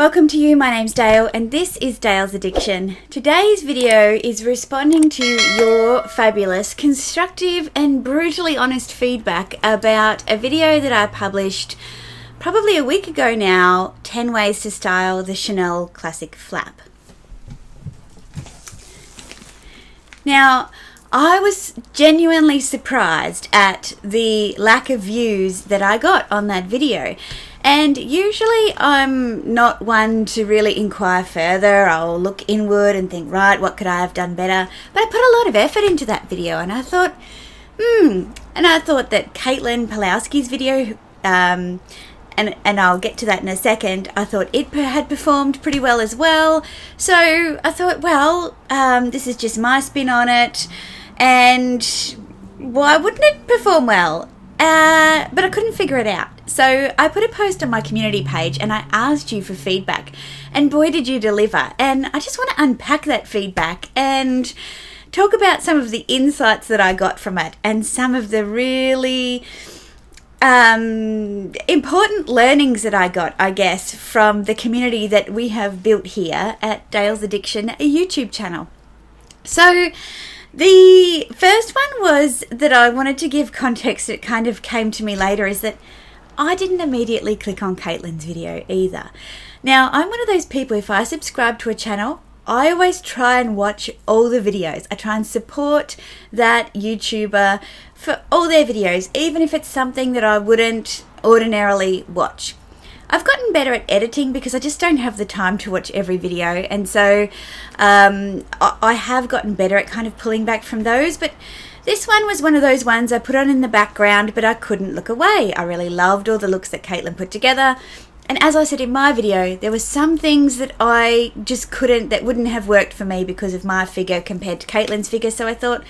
Welcome to you, my name's Dale and this is Dale's Addiction. Today's video is responding to your fabulous, constructive and brutally honest feedback about a video that I published probably a week ago now, 10 ways to style the Chanel classic flap. Now, I was genuinely surprised at the lack of views that I got on that video. And usually I'm not one to really inquire further. I'll look inward and think, right, what could I have done better? But I put a lot of effort into that video and I thought, and I thought that Caitlin Pulowski's video, and I'll get to that in a second, I thought it had performed pretty well as well. So I thought, well, this is just my spin on it, and why wouldn't it perform well? But I couldn't figure it out. So I put a post on my community page and I asked you for feedback, and boy did you deliver. And I just want to unpack that feedback and talk about some of the insights that I got from it and some of the really important learnings that I got, I guess, from the community that we have built here at Dale's Addiction, a YouTube channel. So the first one was that I wanted to give context. It kind of came to me later, is that I didn't immediately click on Caitlin's video either. Now, I'm one of those people, if I subscribe to a channel, I always try and watch all the videos. I try and support that YouTuber for all their videos, even if it's something that I wouldn't ordinarily watch. I've gotten better at editing because I just don't have the time to watch every video, and so I have gotten better at kind of pulling back from those, but this one was one of those ones I put on in the background, but I couldn't look away. I really loved all the looks that Caitlin put together, and as I said in my video, there were some things that I just couldn't, that wouldn't have worked for me because of my figure compared to Caitlin's figure, so I thought,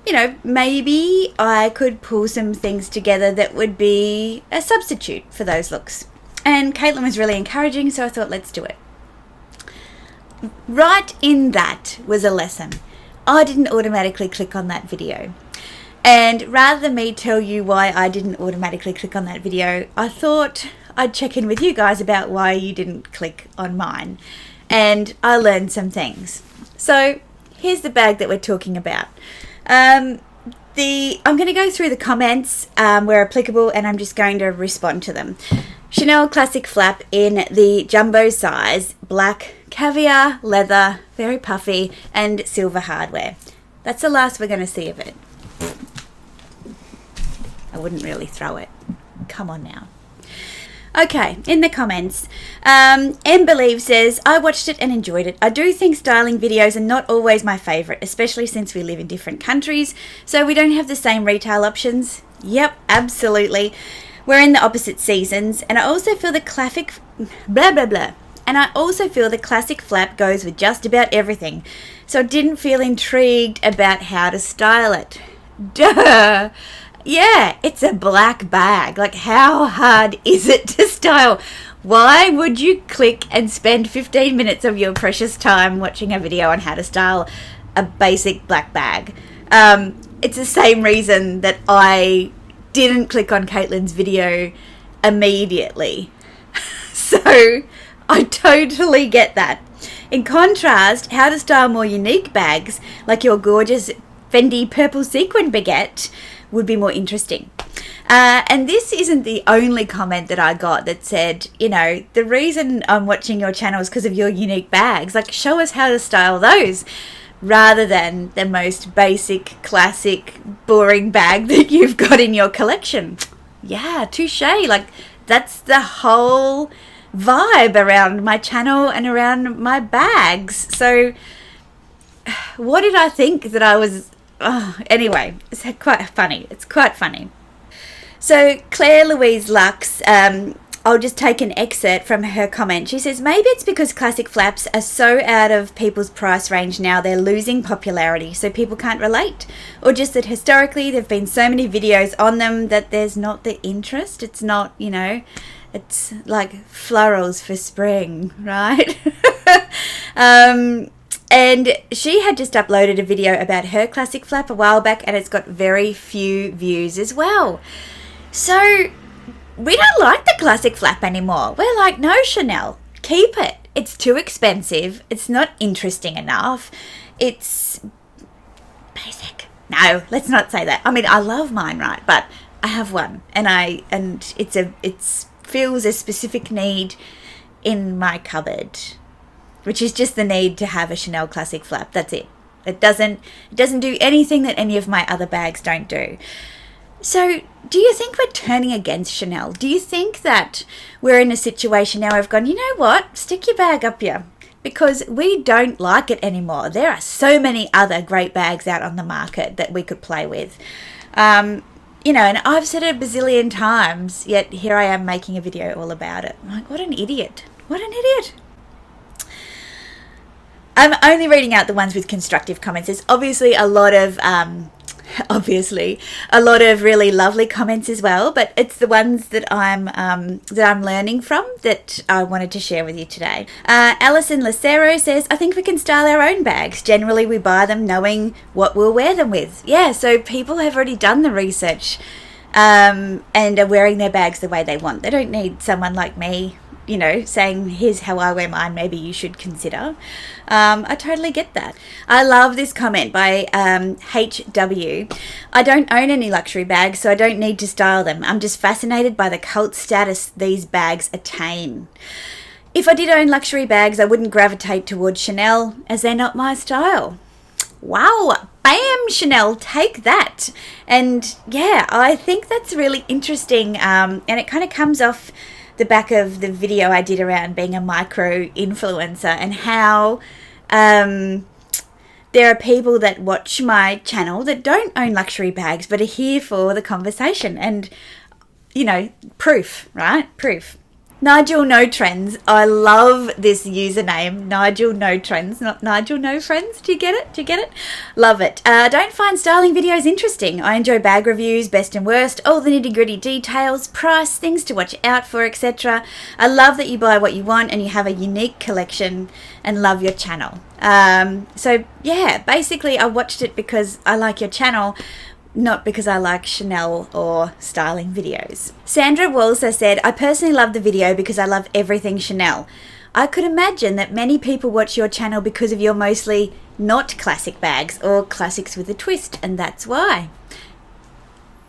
you know, maybe I could pull some things together that would be a substitute for those looks. And Caitlin was really encouraging, so I thought, let's do it. Right in that was a lesson. I didn't automatically click on that video. And rather than me tell you why I didn't automatically click on that video, I thought I'd check in with you guys about why you didn't click on mine. And I learned some things. So here's the bag that we're talking about. I'm going to go through the comments where applicable, and I'm just going to respond to them. Chanel classic flap in the jumbo size, black, caviar, leather, very puffy, and silver hardware. That's the last we're going to see of it. I wouldn't really throw it. Come on now. Okay, in the comments, M Believe says, I watched it and enjoyed it. I do think styling videos are not always my favourite, especially since we live in different countries, so we don't have the same retail options. Yep, absolutely. We're in the opposite seasons, and I also feel the classic blah blah blah. And I also feel the classic flap goes with just about everything, so I didn't feel intrigued about how to style it. Duh! Yeah, it's a black bag. Like, how hard is it to style? Why would you click and spend 15 minutes of your precious time watching a video on how to style a basic black bag? It's the same reason that I didn't click on Caitlin's video immediately. So I totally get that. In contrast, how to style more unique bags like your gorgeous Fendi purple sequin baguette would be more interesting. And this isn't the only comment that I got that said, you know, the reason I'm watching your channel is because of your unique bags. Like, show us how to style those, rather than the most basic, classic, boring bag that you've got in your collection. Yeah, touche. Like, that's the whole vibe around my channel and around my bags. So what did I think that I was... anyway, it's quite funny. It's quite funny. So Claire Louise Lux, I'll just take an excerpt from her comment. She says, maybe it's because classic flaps are so out of people's price range now, they're losing popularity, so people can't relate. Or just that historically there have been so many videos on them that there's not the interest. It's not, you know, it's like florals for spring, right? And she had just uploaded a video about her classic flap a while back, and it's got very few views as well. So we don't like the classic flap anymore. We're like, no, Chanel, keep it. It's too expensive. It's not interesting enough. It's basic. No, let's not say that. I mean, I love mine, right? But I have one, and it's fills a specific need in my cupboard, which is just the need to have a Chanel classic flap. That's it. It doesn't do anything that any of my other bags don't do. So do you think we're turning against Chanel? Do you think that we're in a situation now where we've gone, you know what, stick your bag up here, because we don't like it anymore? There are so many other great bags out on the market that we could play with. You know, and I've said it a bazillion times, yet here I am making a video all about it. I'm like, what an idiot. What an idiot. I'm only reading out the ones with constructive comments. There's obviously a lot of really lovely comments as well, but it's the ones that I'm learning from that I wanted to share with you today. Alison Lucero says, I think we can style our own bags. Generally, we buy them knowing what we'll wear them with. Yeah, so people have already done the research and are wearing their bags the way they want. They don't need someone like me, you know, saying, here's how I wear mine, maybe you should consider. I totally get that. I love this comment by HW. I don't own any luxury bags, so I don't need to style them. I'm just fascinated by the cult status these bags attain. If I did own luxury bags, I wouldn't gravitate towards Chanel, as they're not my style. Wow, bam, Chanel, take that. And yeah, I think that's really interesting, and it kind of comes off the back of the video I did around being a micro influencer, and how there are people that watch my channel that don't own luxury bags but are here for the conversation. And, you know, proof, right? Proof. Nigel No Trends. I love this username, Nigel No Trends, not Nigel No Friends. Do you get it? Do you get it? Love it. Don't find styling videos interesting. I enjoy bag reviews, best and worst, all the nitty-gritty details, price, things to watch out for, etc. I love that you buy what you want and you have a unique collection, and love your channel. So yeah, basically I watched it because I like your channel, not because I like Chanel or styling videos. Sandra Walser said, I personally love the video because I love everything Chanel. I could imagine that many people watch your channel because of your mostly not classic bags or classics with a twist, and that's why.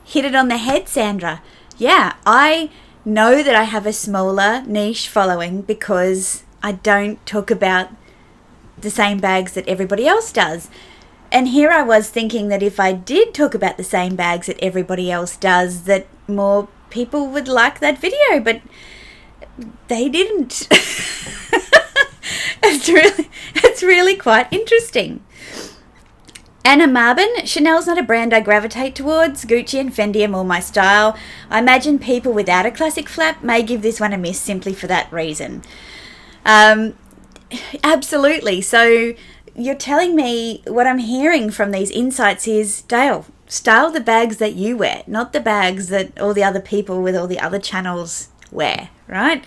Hit it on the head, Sandra. Yeah, I know that I have a smaller niche following because I don't talk about the same bags that everybody else does. And here I was thinking that if I did talk about the same bags that everybody else does, that more people would like that video, but they didn't. It's really quite interesting. Anna Marbin, Chanel's not a brand I gravitate towards. Gucci and Fendi are more my style. I imagine people without a classic flap may give this one a miss simply for that reason. Absolutely. So you're telling me, what I'm hearing from these insights is, Dale, style the bags that you wear, not the bags that all the other people with all the other channels wear, right?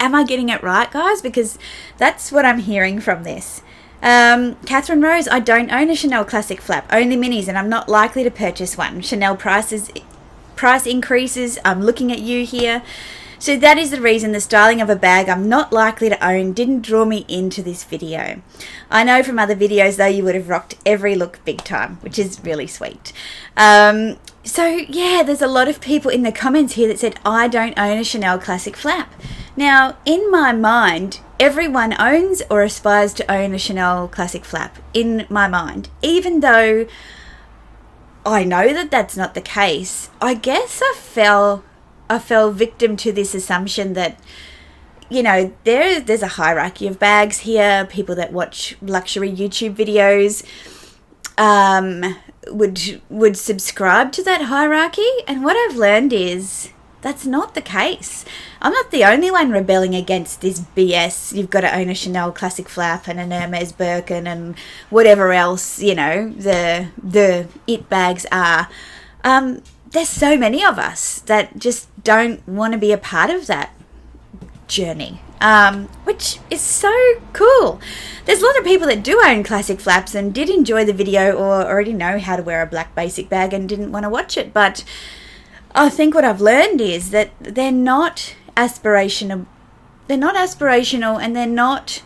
Am I getting it right, guys? Because that's what I'm hearing from this. Catherine Rose, I don't own a Chanel classic flap, only minis, and I'm not likely to purchase one. Chanel price increases. I'm looking at you here. So that is the reason the styling of a bag I'm not likely to own didn't draw me into this video. I know from other videos, though, you would have rocked every look big time, which is really sweet. So yeah, there's a lot of people in the comments here that said, I don't own a Chanel classic flap. Now, in my mind, everyone owns or aspires to own a Chanel classic flap, in my mind. Even though I know that that's not the case, I guess I fell victim to this assumption that, you know, there's a hierarchy of bags here. People that watch luxury YouTube videos would subscribe to that hierarchy. And what I've learned is that's not the case. I'm not the only one rebelling against this BS. You've got to own a Chanel classic flap and an Hermes Birkin and whatever else, you know, the it bags are. There's so many of us that just don't want to be a part of that journey, which is so cool. There's a lot of people that do own classic flaps and did enjoy the video or already know how to wear a black basic bag and didn't want to watch it. But I think what I've learned is that they're not aspirational aspirational, and they're not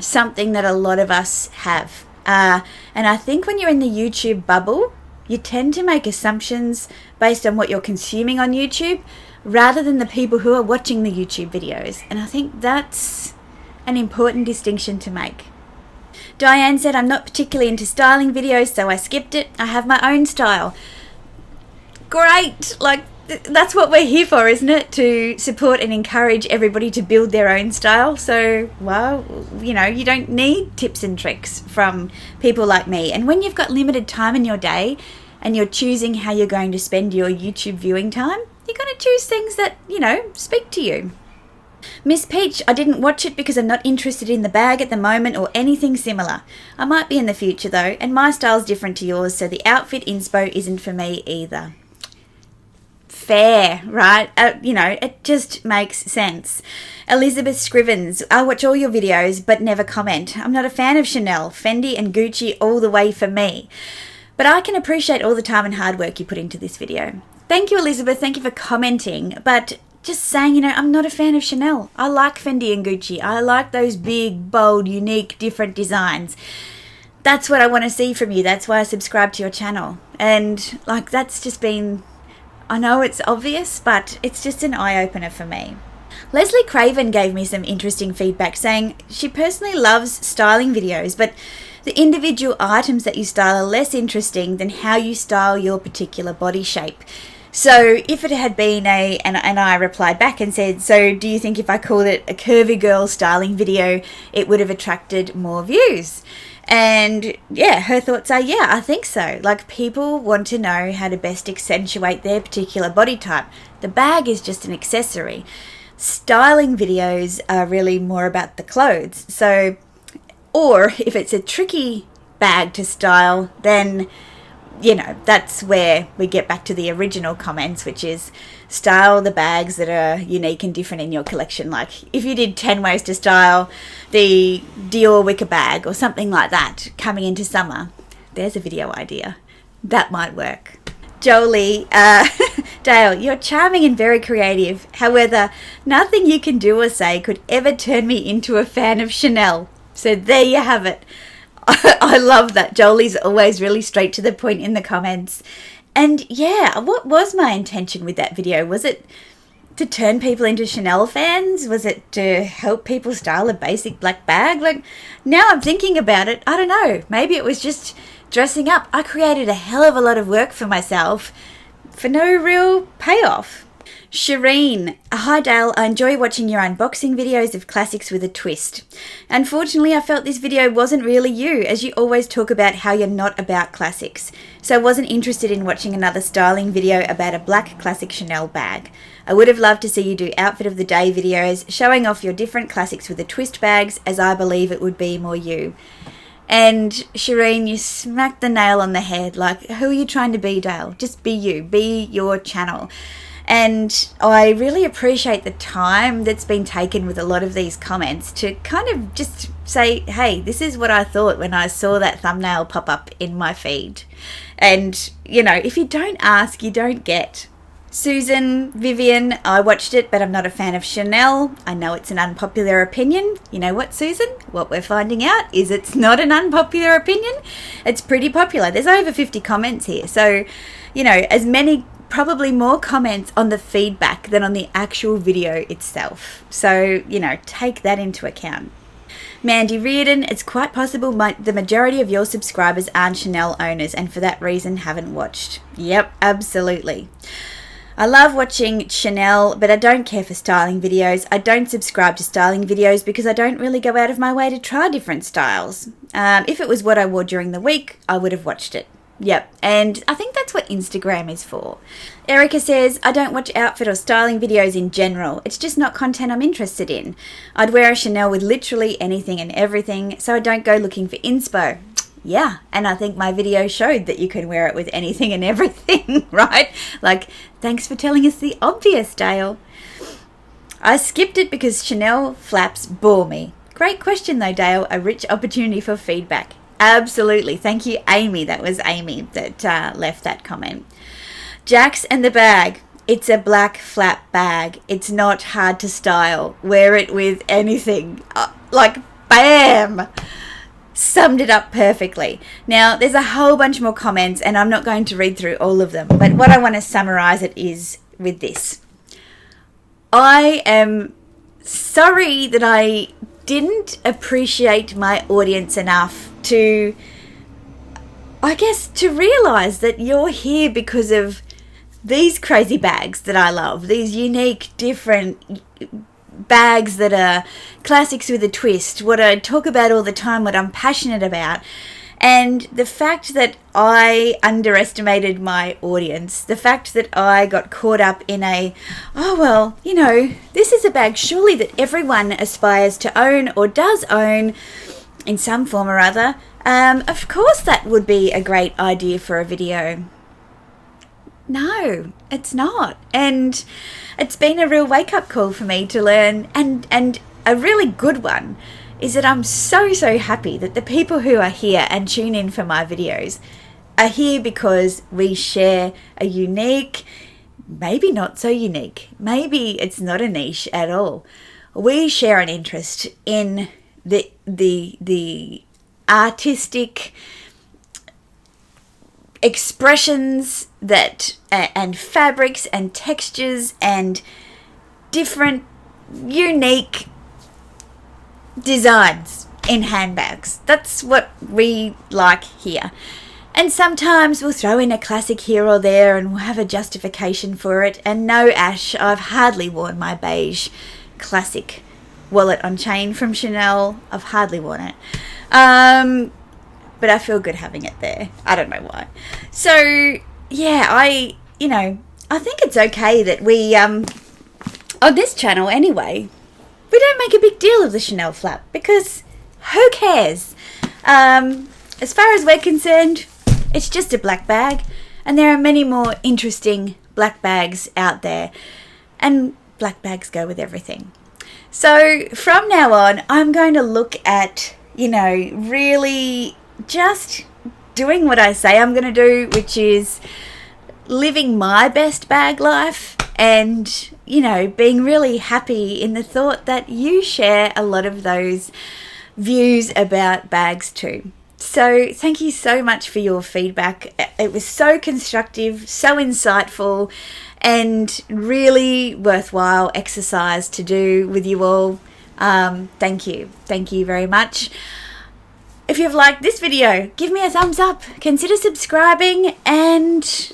something that a lot of us have. And I think when you're in the YouTube bubble, you tend to make assumptions based on what you're consuming on YouTube rather than the people who are watching the YouTube videos. And I think that's an important distinction to make. Diane said, I'm not particularly into styling videos, so I skipped it. I have my own style. Great! Like, that's what we're here for, isn't it? To support and encourage everybody to build their own style. So, well, you know, you don't need tips and tricks from people like me. And when you've got limited time in your day and you're choosing how you're going to spend your YouTube viewing time, you're going to choose things that, you know, speak to you. Miss Peach, I didn't watch it because I'm not interested in the bag at the moment or anything similar. I might be in the future though, and my style's different to yours, so the outfit inspo isn't for me either. Fair, right? You know, it just makes sense. Elizabeth Scrivens, I watch all your videos but never comment. I'm not a fan of Chanel, Fendi and Gucci all the way for me. But I can appreciate all the time and hard work you put into this video. Thank you, Elizabeth. Thank you for commenting. But just saying, you know, I'm not a fan of Chanel. I like Fendi and Gucci. I like those big, bold, unique, different designs. That's what I want to see from you. That's why I subscribe to your channel. And like, that's just been, I know it's obvious, but it's just an eye-opener for me. Leslie Craven gave me some interesting feedback saying she personally loves styling videos, but the individual items that you style are less interesting than how you style your particular body shape. So if it had been and I replied back and said, so do you think if I called it a curvy girl styling video, it would have attracted more views? And yeah, her thoughts are, yeah, I think so. Like, people want to know how to best accentuate their particular body type. The bag is just an accessory. Styling videos are really more about the clothes. So, or if it's a tricky bag to style, then, you know, that's where we get back to the original comments, which is style the bags that are unique and different in your collection. Like if you did 10 ways to style the Dior wicker bag or something like that coming into summer, there's a video idea. That might work. Jolie, Dale, you're charming and very creative. However, nothing you can do or say could ever turn me into a fan of Chanel. So there you have it. I love that. Jolie's always really straight to the point in the comments. And yeah, what was my intention with that video? Was it to turn people into Chanel fans? Was it to help people style a basic black bag? Like, now I'm thinking about it, I don't know. Maybe it was just dressing up. I created a hell of a lot of work for myself for no real payoff. Shireen, hi Dale, I enjoy watching your unboxing videos of classics with a twist. Unfortunately, I felt this video wasn't really you, as you always talk about how you're not about classics. So I wasn't interested in watching another styling video about a black classic Chanel bag. I would have loved to see you do outfit of the day videos showing off your different classics with a twist bags, as I believe it would be more you. And Shireen, you smacked the nail on the head. Like, who are you trying to be, Dale? Just be you. Be your channel. And I really appreciate the time that's been taken with a lot of these comments to kind of just say, hey, this is what I thought when I saw that thumbnail pop up in my feed. And, you know, if you don't ask, you don't get. Susan, Vivian, I watched it, but I'm not a fan of Chanel. I know it's an unpopular opinion. You know what, Susan? What we're finding out is it's not an unpopular opinion. It's pretty popular. There's over 50 comments here. So, you know, as many, probably more comments on the feedback than on the actual video itself. So, you know, take that into account. Mandy Reardon, it's quite possible the majority of your subscribers aren't Chanel owners and for that reason haven't watched. Yep, absolutely. I love watching Chanel, but I don't care for styling videos. I don't subscribe to styling videos because I don't really go out of my way to try different styles. If it was what I wore during the week, I would have watched it. Yep, and I think that's what Instagram is for. Erica says, I don't watch outfit or styling videos in general. It's just not content I'm interested in. I'd wear a Chanel with literally anything and everything, so I don't go looking for inspo. Yeah, and I think my video showed that you can wear it with anything and everything, right? Like, thanks for telling us the obvious, Dale. I skipped it because Chanel flaps bore me. Great question though, Dale. A rich opportunity for feedback. Absolutely. Thank you, Amy. That was Amy that left that comment. Jax and the bag. It's a black flat bag. It's not hard to style. Wear it with anything. Like, bam! Summed it up perfectly. Now, there's a whole bunch more comments, and I'm not going to read through all of them, but what I want to summarize it is with this. I am sorry that I didn't appreciate my audience enough to, I guess, to realize that you're here because of these crazy bags that I love, these unique, different bags that are classics with a twist, what I talk about all the time, what I'm passionate about. And the fact that I underestimated my audience, the fact that I got caught up in this is a bag surely that everyone aspires to own or does own in some form or other. Of course that would be a great idea for a video. No, it's not. And it's been a real wake-up call for me to learn, and a really good one, is that I'm so happy that the people who are here and tune in for my videos are here because we share a unique, maybe not so unique, maybe it's not a niche at all. We share an interest in the artistic expressions that and fabrics and textures and different unique designs in handbags. That's what we like here. And sometimes we'll throw in a classic here or there and we'll have a justification for it. And no, Ash, I've hardly worn my beige classic wallet on chain from Chanel. I've hardly worn it. But I feel good having it there. I don't know why. So, yeah, I think it's okay that we, on this channel anyway, we don't make a big deal of the Chanel flap because who cares? As far as we're concerned, it's just a black bag, and there are many more interesting black bags out there, and black bags go with everything. So from now on, I'm going to look at, really just doing what I say I'm going to do, which is living my best bag life and, being really happy in the thought that you share a lot of those views about bags too. So thank you so much for your feedback. It was so constructive, so insightful, and really worthwhile exercise to do with you all. Thank you. Thank you very much. If you've liked this video, give me a thumbs up, consider subscribing, and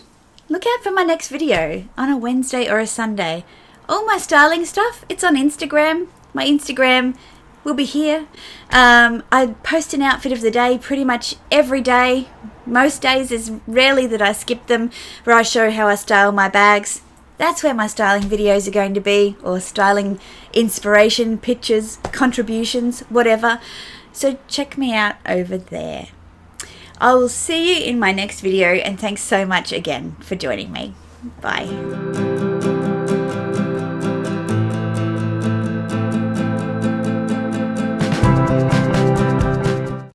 look out for my next video on a Wednesday or a Sunday. All my styling stuff, it's on Instagram. My Instagram will be here. I post an outfit of the day pretty much every day. Most days is rarely that I skip them, where I show how I style my bags. That's where my styling videos are going to be, or styling inspiration, pictures, contributions, whatever. So check me out over there. I will see you in my next video, and thanks so much again for joining me. Bye.